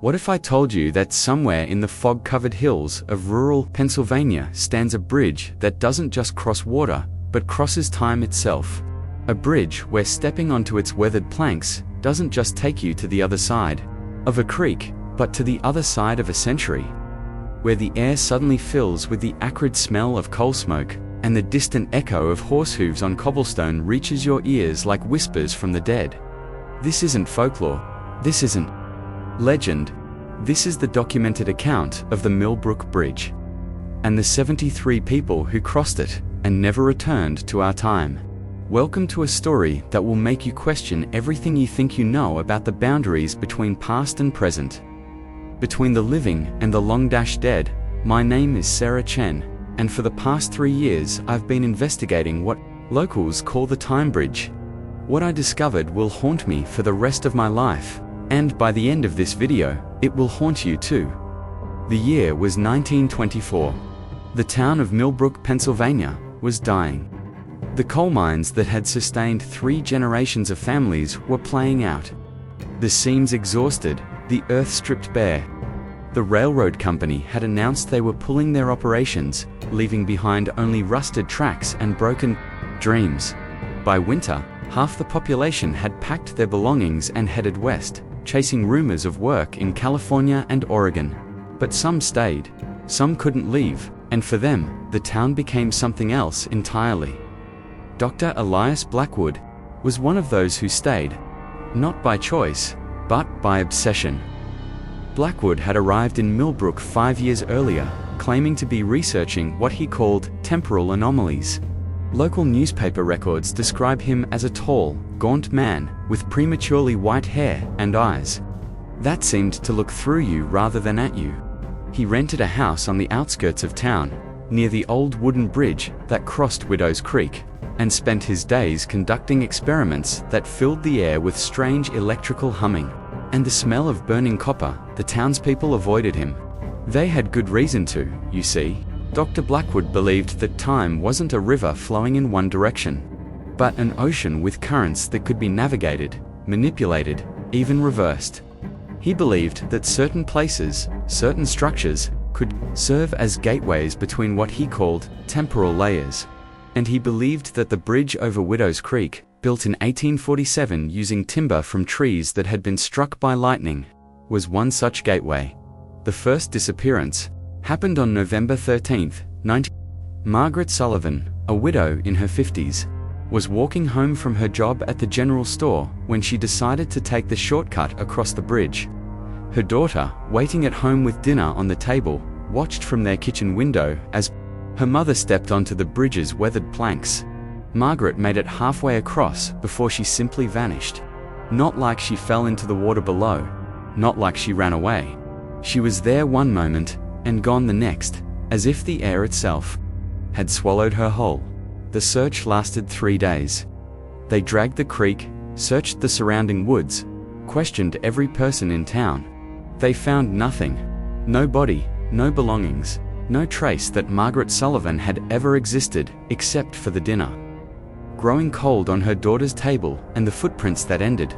What if I told you that somewhere in the fog-covered hills of rural Pennsylvania stands a bridge that doesn't just cross water, but crosses time itself? A bridge where stepping onto its weathered planks doesn't just take you to the other side of a creek, but to the other side of a century. Where the air suddenly fills with the acrid smell of coal smoke, and the distant echo of horse hooves on cobblestone reaches your ears like whispers from the dead. This isn't folklore. This isn't legend. This is the documented account of the Millbrook Bridge and the 73 people who crossed it and never returned to our time. Welcome to a story that will make you question everything you think you know about the boundaries between past and present, between the living and the long-dead. My name is Sarah Chen, and for the past 3 years I've been investigating what locals call the Time Bridge. What I discovered will haunt me for the rest of my life, and by the end of this video, it will haunt you too. The year was 1924. The town of Millbrook, Pennsylvania, was dying. The coal mines that had sustained 3 generations of families were playing out. The seams exhausted, the earth stripped bare. The railroad company had announced they were pulling their operations, leaving behind only rusted tracks and broken dreams. By winter, half the population had packed their belongings and headed west, chasing rumors of work in California and Oregon. But some stayed, some couldn't leave, and for them, the town became something else entirely. Dr. Elias Blackwood was one of those who stayed, not by choice, but by obsession. Blackwood had arrived in Millbrook 5 years earlier, claiming to be researching what he called temporal anomalies. Local newspaper records describe him as a tall, gaunt man with prematurely white hair and eyes that seemed to look through you rather than at you. He rented a house on the outskirts of town, near the old wooden bridge that crossed Widow's Creek, and spent his days conducting experiments that filled the air with strange electrical humming and the smell of burning copper. The townspeople avoided him. They had good reason to, you see. Dr. Blackwood believed that time wasn't a river flowing in one direction, but an ocean with currents that could be navigated, manipulated, even reversed. He believed that certain places, certain structures, could serve as gateways between what he called temporal layers. And he believed that the bridge over Widow's Creek, built in 1847 using timber from trees that had been struck by lightning, was one such gateway. The first disappearance happened on November 13, 19. Margaret Sullivan, a widow in her 50s, was walking home from her job at the general store when she decided to take the shortcut across the bridge. Her daughter, waiting at home with dinner on the table, watched from their kitchen window as her mother stepped onto the bridge's weathered planks. Margaret made it halfway across before she simply vanished. Not like she fell into the water below, not like she ran away. She was there one moment and gone the next, as if the air itself had swallowed her whole. The search lasted 3 days. They dragged the creek, searched the surrounding woods, questioned every person in town. They found nothing. No body, no belongings, no trace that Margaret Sullivan had ever existed except for the dinner growing cold on her daughter's table and the footprints that ended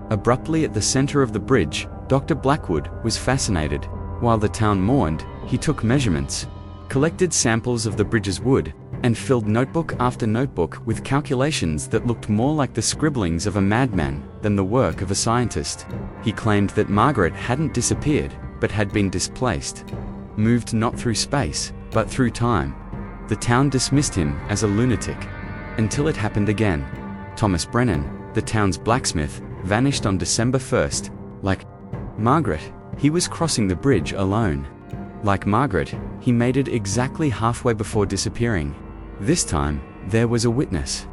abruptly at the center of the bridge. Dr. Blackwood was fascinated. While the town mourned, he took measurements, collected samples of the bridge's wood, and filled notebook after notebook with calculations that looked more like the scribblings of a madman than the work of a scientist. He claimed that Margaret hadn't disappeared, but had been displaced, moved not through space, but through time. The town dismissed him as a lunatic, until it happened again. Thomas Brennan, the town's blacksmith, vanished on December 1st. Like Margaret, he was crossing the bridge alone. Like Margaret, he made it exactly halfway before disappearing. This time, there was a witness.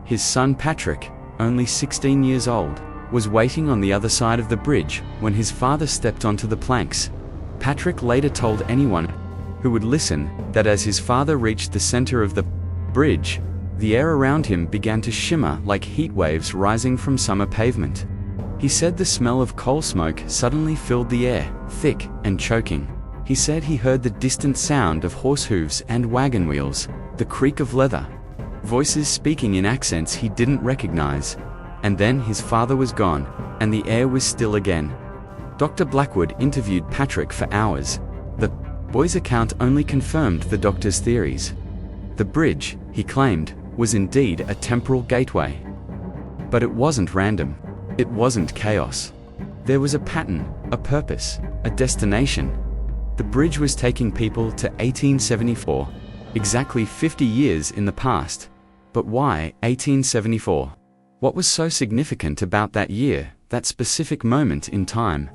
His son Patrick, only 16 years old, was waiting on the other side of the bridge when his father stepped onto the planks. Patrick later told anyone who would listen that as his father reached the center of the bridge, the air around him began to shimmer like heat waves rising from summer pavement. He said the smell of coal smoke suddenly filled the air, thick and choking. He said he heard the distant sound of horse hooves and wagon wheels, the creak of leather, voices speaking in accents he didn't recognize. And then his father was gone, and the air was still again. Dr. Blackwood interviewed Patrick for hours. The boy's account only confirmed the doctor's theories. The bridge, he claimed, was indeed a temporal gateway. But it wasn't random. It wasn't chaos. There was a pattern, a purpose, a destination. The bridge was taking people to 1874, exactly 50 years in the past. But why 1874? What was so significant about that year, that specific moment in time?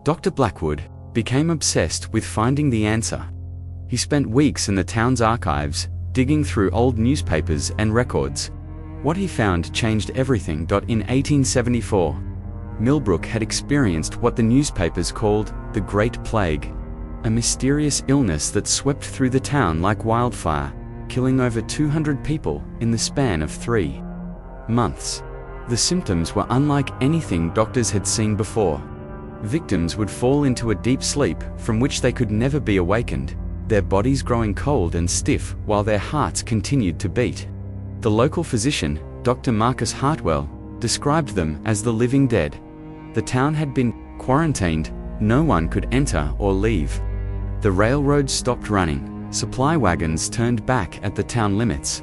Dr. Blackwood became obsessed with finding the answer. He spent weeks in the town's archives, digging through old newspapers and records. What he found changed everything. In 1874, Millbrook had experienced what the newspapers called the Great Plague, a mysterious illness that swept through the town like wildfire, killing over 200 people in the span of 3 months. The symptoms were unlike anything doctors had seen before. Victims would fall into a deep sleep from which they could never be awakened, their bodies growing cold and stiff while their hearts continued to beat. The local physician, Dr. Marcus Hartwell, described them as the living dead. The town had been quarantined, no one could enter or leave. The railroads stopped running, supply wagons turned back at the town limits.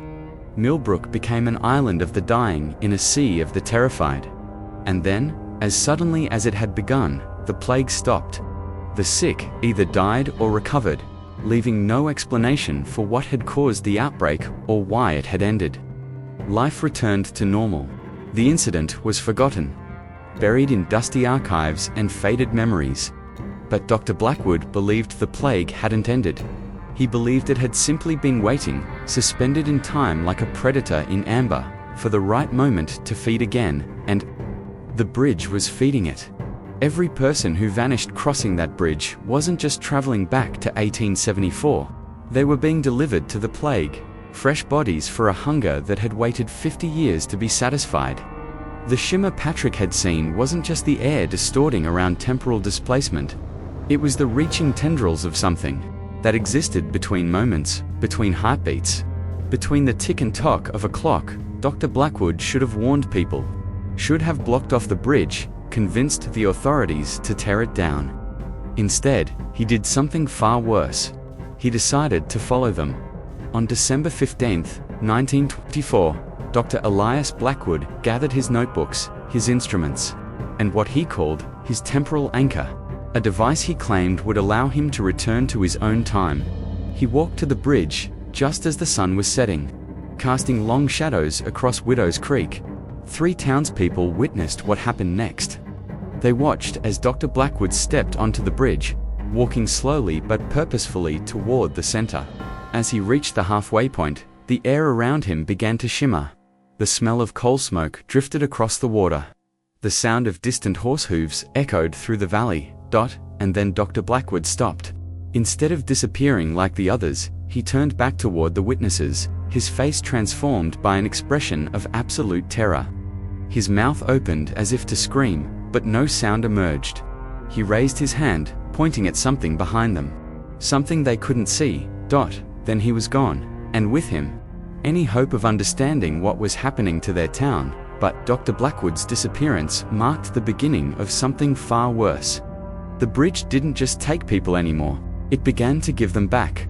Millbrook became an island of the dying in a sea of the terrified. And then, as suddenly as it had begun, the plague stopped. The sick either died or recovered, leaving no explanation for what had caused the outbreak or why it had ended. Life returned to normal. The incident was forgotten, buried in dusty archives and faded memories. But Dr. Blackwood believed the plague hadn't ended. He believed it had simply been waiting, suspended in time like a predator in amber, for the right moment to feed again, and the bridge was feeding it. Every person who vanished crossing that bridge wasn't just traveling back to 1874. They were being delivered to the plague, fresh bodies for a hunger that had waited 50 years to be satisfied. The shimmer Patrick had seen wasn't just the air distorting around temporal displacement. It was the reaching tendrils of something that existed between moments, between heartbeats, between the tick and tock of a clock. Dr. Blackwood should have warned people, should have blocked off the bridge, convinced the authorities to tear it down. Instead, he did something far worse. He decided to follow them. On December 15, 1924, Dr. Elias Blackwood gathered his notebooks, his instruments, and what he called his temporal anchor, a device he claimed would allow him to return to his own time. He walked to the bridge just as the sun was setting, casting long shadows across Widow's Creek. 3 townspeople witnessed what happened next. They watched as Dr. Blackwood stepped onto the bridge, walking slowly but purposefully toward the center. As he reached the halfway point, the air around him began to shimmer. The smell of coal smoke drifted across the water. The sound of distant horse hooves echoed through the valley. And then Dr. Blackwood stopped. Instead of disappearing like the others, he turned back toward the witnesses, his face transformed by an expression of absolute terror. His mouth opened as if to scream, but no sound emerged. He raised his hand, pointing at something behind them. Something they couldn't see. Then he was gone, and with him, any hope of understanding what was happening to their town. But Dr. Blackwood's disappearance marked the beginning of something far worse. The bridge didn't just take people anymore, it began to give them back.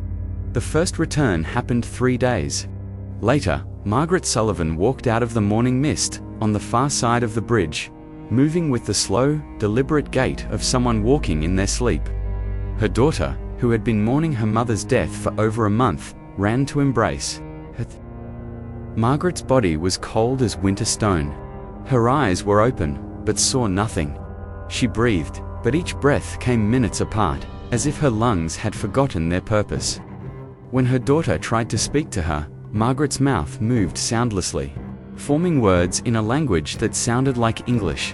The first return happened 3 days later. Margaret Sullivan walked out of the morning mist on the far side of the bridge, moving with the slow, deliberate gait of someone walking in their sleep. Her daughter, who had been mourning her mother's death for over a month, ran to embrace her. Margaret's body was cold as winter stone. Her eyes were open, but saw nothing. She breathed, but each breath came minutes apart, as if her lungs had forgotten their purpose. When her daughter tried to speak to her, Margaret's mouth moved soundlessly, forming words in a language that sounded like English.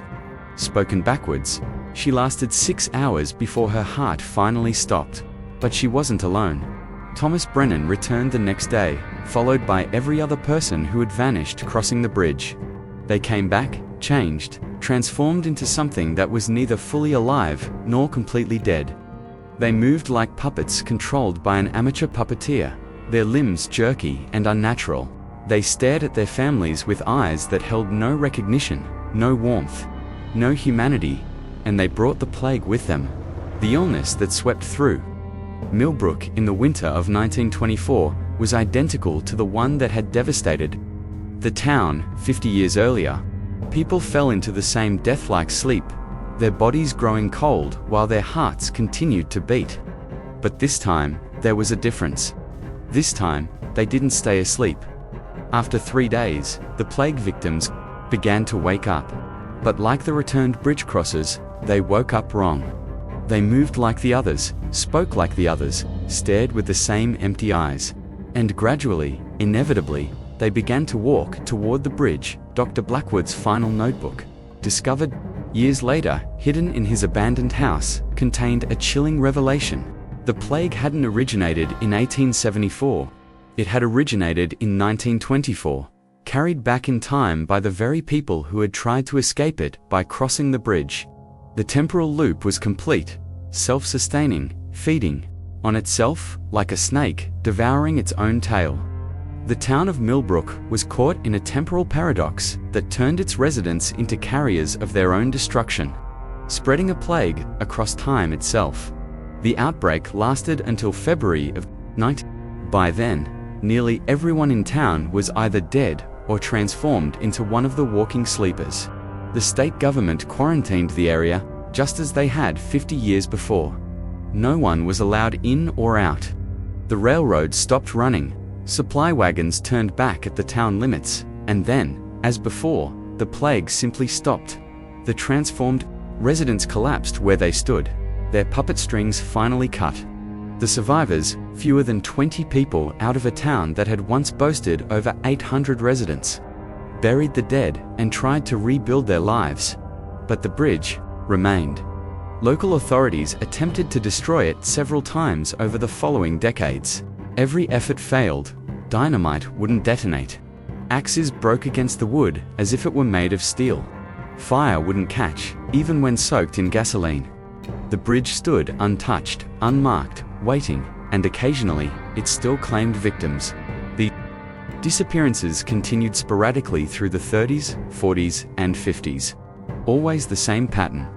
Spoken backwards, she lasted 6 hours before her heart finally stopped. But she wasn't alone. Thomas Brennan returned the next day, followed by every other person who had vanished crossing the bridge. They came back, changed, transformed into something that was neither fully alive nor completely dead. They moved like puppets controlled by an amateur puppeteer, their limbs jerky and unnatural. They stared at their families with eyes that held no recognition, no warmth, no humanity. and they brought the plague with them, the illness that swept through Millbrook in the winter of 1924 was identical to the one that had devastated the town 50 years earlier. People fell into the same death-like sleep, their bodies growing cold while their hearts continued to beat. But this time, there was a difference. This time, they didn't stay asleep. After 3 days, the plague victims began to wake up. But like the returned bridge crossers, they woke up wrong. They moved like the others, spoke like the others, stared with the same empty eyes. And gradually, inevitably, they began to walk toward the bridge. Dr. Blackwood's final notebook, discovered years later, hidden in his abandoned house, contained a chilling revelation. The plague hadn't originated in 1874. It had originated in 1924, carried back in time by the very people who had tried to escape it by crossing the bridge. The temporal loop was complete, self-sustaining, feeding on itself like a snake, devouring its own tail. The town of Millbrook was caught in a temporal paradox that turned its residents into carriers of their own destruction, spreading a plague across time itself. The outbreak lasted until February of 19. By then, nearly everyone in town was either dead or transformed into one of the walking sleepers. The state government quarantined the area just as they had 50 years before. No one was allowed in or out. The railroad stopped running, supply wagons turned back at the town limits, and then, as before, the plague simply stopped. The transformed residents collapsed where they stood, their puppet strings finally cut. The survivors, fewer than 20 people out of a town that had once boasted over 800 residents, buried the dead and tried to rebuild their lives. But the bridge remained. Local authorities attempted to destroy it several times over the following decades. Every effort failed. Dynamite wouldn't detonate. Axes broke against the wood as if it were made of steel. Fire wouldn't catch, even when soaked in gasoline. The bridge stood untouched, unmarked, waiting, and occasionally, it still claimed victims. The disappearances continued sporadically through the 30s, 40s, and 50s. Always the same pattern.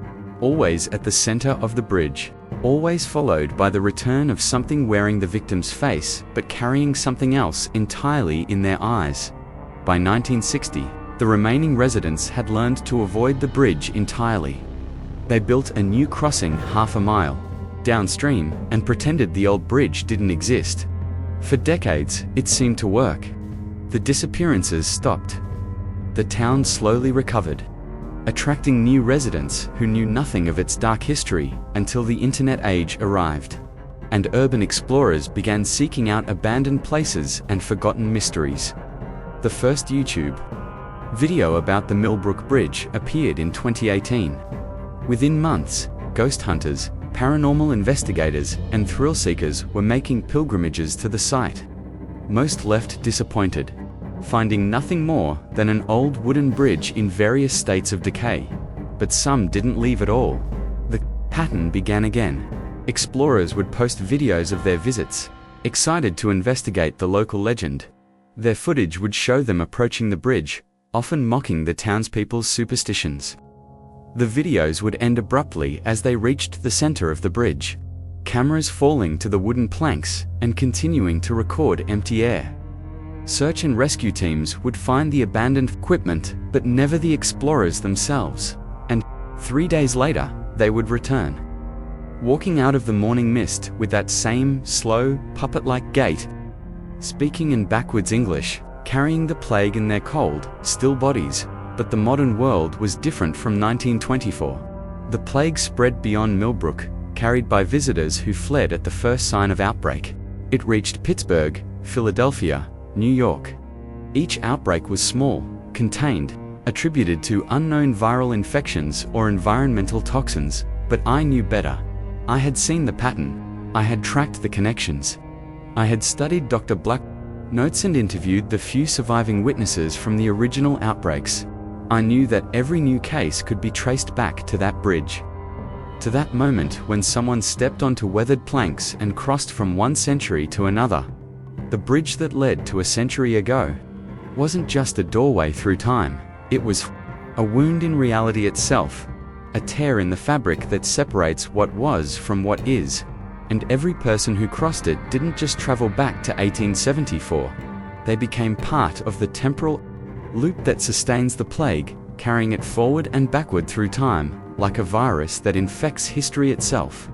Always at the center of the bridge. Always followed by the return of something wearing the victim's face, but carrying something else entirely in their eyes. By 1960, the remaining residents had learned to avoid the bridge entirely. They built a new crossing half a mile downstream and pretended the old bridge didn't exist. For decades, it seemed to work. The disappearances stopped. The town slowly recovered, attracting new residents who knew nothing of its dark history until the internet age arrived, and urban explorers began seeking out abandoned places and forgotten mysteries. The first YouTube video about the Millbrook Bridge appeared in 2018. Within months, ghost hunters, paranormal investigators, and thrill seekers were making pilgrimages to the site. Most left disappointed, finding nothing more than an old wooden bridge in various states of decay. But some didn't leave at all. The pattern began again. Explorers would post videos of their visits, excited to investigate the local legend. Their footage would show them approaching the bridge, often mocking the townspeople's superstitions. The videos would end abruptly as they reached the center of the bridge, cameras falling to the wooden planks and continuing to record empty air. Search and rescue teams would find the abandoned equipment, but never the explorers themselves. And 3 days later, they would return, walking out of the morning mist with that same slow, puppet-like gait, speaking in backwards English, carrying the plague in their cold, still bodies. But the modern world was different from 1924. The plague spread beyond Millbrook, carried by visitors who fled at the first sign of outbreak. It reached Pittsburgh, Philadelphia, New York. Each outbreak was small, contained, attributed to unknown viral infections or environmental toxins, but I knew better. I had seen the pattern. I had tracked the connections. I had studied Dr. Blackwood's notes and interviewed the few surviving witnesses from the original outbreaks. I knew that every new case could be traced back to that bridge. To that moment when someone stepped onto weathered planks and crossed from one century to another. The bridge that led to a century ago wasn't just a doorway through time, it was a wound in reality itself. a tear in the fabric that separates what was from what is. And every person who crossed it didn't just travel back to 1874. They became part of the temporal loop that sustains the plague, carrying it forward and backward through time, like a virus that infects history itself.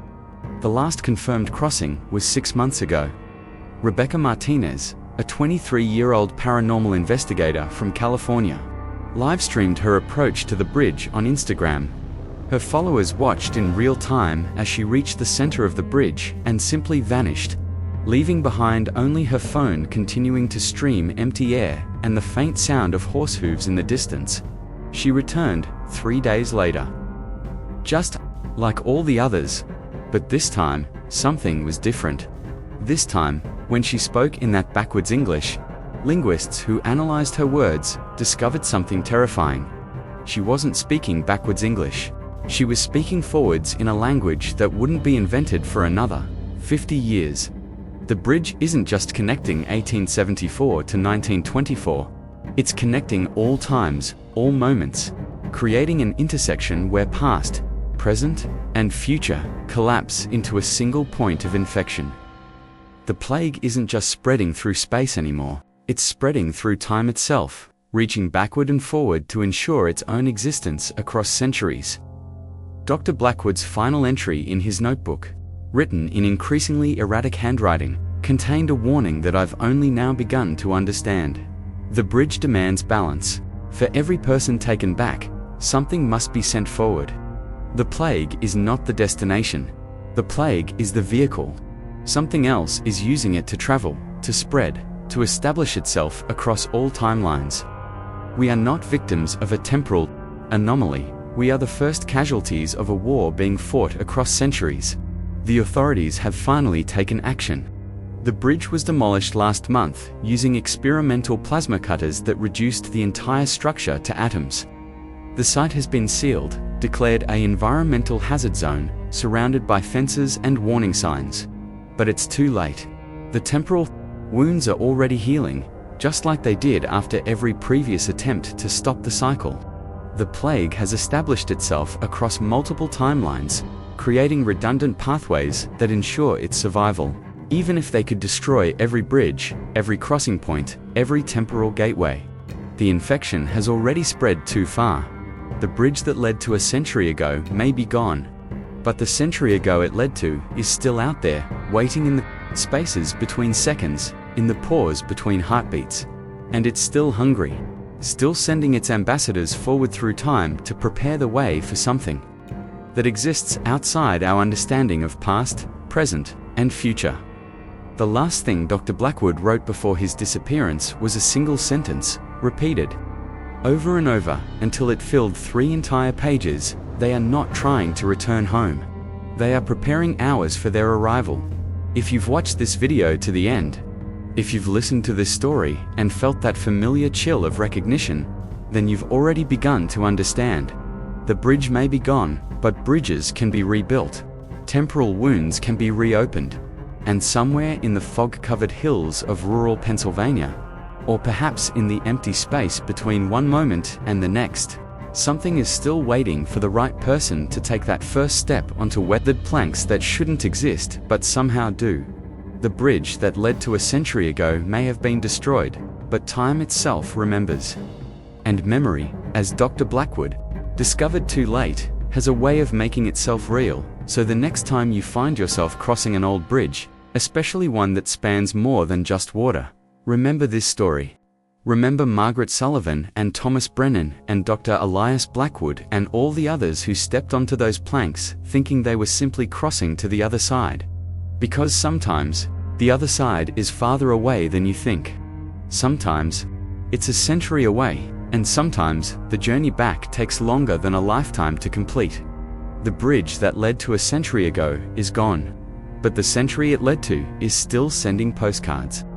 The last confirmed crossing was 6 months ago. Rebecca Martinez, a 23-year-old paranormal investigator from California, live-streamed her approach to the bridge on Instagram. Her followers watched in real time as she reached the center of the bridge and simply vanished, leaving behind only her phone continuing to stream empty air and the faint sound of horse hooves in the distance. She returned 3 days later, just like all the others, but this time, something was different. This time, when she spoke in that backwards English, linguists who analyzed her words discovered something terrifying. She wasn't speaking backwards English. She was speaking forwards in a language that wouldn't be invented for another 50 years. The bridge isn't just connecting 1874 to 1924. It's connecting all times, all moments, creating an intersection where past, present, and future collapse into a single point of infection. The plague isn't just spreading through space anymore. It's spreading through time itself, reaching backward and forward to ensure its own existence across centuries. Dr. Blackwood's final entry in his notebook, written in increasingly erratic handwriting, contained a warning that I've only now begun to understand. The bridge demands balance. For every person taken back, something must be sent forward. The plague is not the destination. The plague is the vehicle. Something else is using it to travel, to spread, to establish itself across all timelines. We are not victims of a temporal anomaly. We are the first casualties of a war being fought across centuries. The authorities have finally taken action. The bridge was demolished last month using experimental plasma cutters that reduced the entire structure to atoms. The site has been sealed, declared an environmental hazard zone, surrounded by fences and warning signs. But it's too late. The temporal wounds are already healing, just like they did after every previous attempt to stop the cycle. The plague has established itself across multiple timelines, creating redundant pathways that ensure its survival. Even if they could destroy every bridge, every crossing point, every temporal gateway, the infection has already spread too far. The bridge that led to a century ago may be gone, but the century ago it led to is still out there, waiting in the spaces between seconds, in the pause between heartbeats. And it's still hungry, still sending its ambassadors forward through time to prepare the way for something that exists outside our understanding of past, present, and future. The last thing Dr. Blackwood wrote before his disappearance was a single sentence, repeated over and over until it filled 3 entire pages. They are not trying to return home. They are preparing hours for their arrival. If you've watched this video to the end, if you've listened to this story and felt that familiar chill of recognition, then you've already begun to understand. The bridge may be gone, but bridges can be rebuilt. Temporal wounds can be reopened. And somewhere in the fog-covered hills of rural Pennsylvania, or perhaps in the empty space between one moment and the next, something is still waiting for the right person to take that first step onto weathered planks that shouldn't exist but somehow do. The bridge that led to a century ago may have been destroyed, but time itself remembers. And memory, as Dr. Blackwood discovered too late, has a way of making itself real. So the next time you find yourself crossing an old bridge, especially one that spans more than just water, remember this story. Remember Margaret Sullivan and Thomas Brennan and Dr. Elias Blackwood and all the others who stepped onto those planks thinking they were simply crossing to the other side. Because sometimes, the other side is farther away than you think. Sometimes, it's a century away, and sometimes, the journey back takes longer than a lifetime to complete. The bridge that led to a century ago is gone, but the century it led to is still sending postcards.